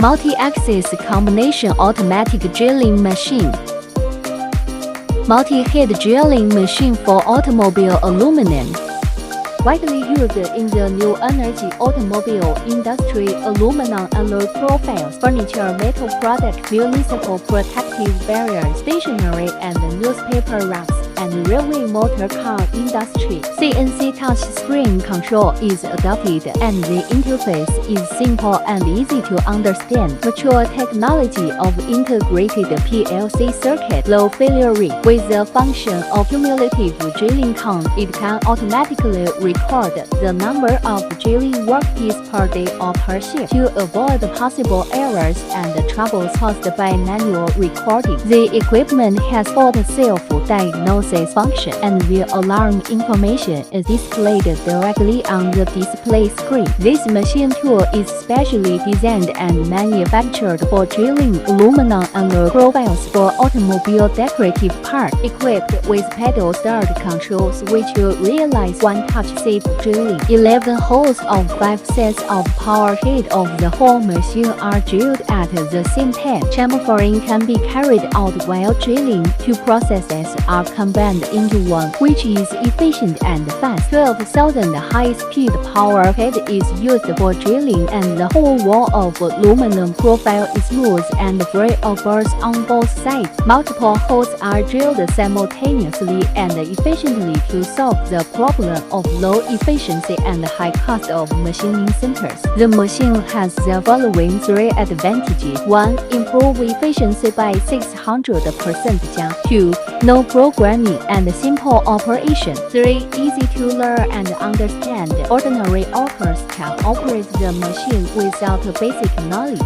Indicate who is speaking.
Speaker 1: Multi-axis combination automatic drilling machine. Multi-head drilling machine for automobile aluminum. Widely used in the new energy automobile industry, aluminum alloy profiles, furniture, metal products, municipal protective barriers, stationery and newspaper wraps, and railway motor car industry. CNC touchscreen control is adopted, and the interface is simple and easy to understand. Mature technology of integrated PLC circuit, low failure rate. With the function of cumulative drilling count, it can automatically record the number of drilling workpieces per day or per shift to avoid possible errors and troubles caused by manual recording. The equipment has fault self-diagnosis function, and the alarm information is displayed directly on the display screen. This machine tool is specially designed and manufactured for drilling aluminum alloy profiles for automobile decorative parts, equipped with pedal start controls which will realize one-touch safe drilling. 11 holes of 5 sets of power head of the whole machine are drilled at the same time. Chamfering can be carried out while drilling. Two processes are combined into one, which is efficient and fast. 12,000 high-speed power head is used for drilling, and the whole wall of aluminum profile is smooth and free of burrs on both sides. Multiple holes are drilled simultaneously and efficiently to solve the problem of low efficiency and high cost of machining centers. The machine has the following 3 advantages. 1. Improve efficiency by 600%. 2. No programming and simple operation. 3. Easy to learn and understand. Ordinary workers can operate the machine without basic knowledge.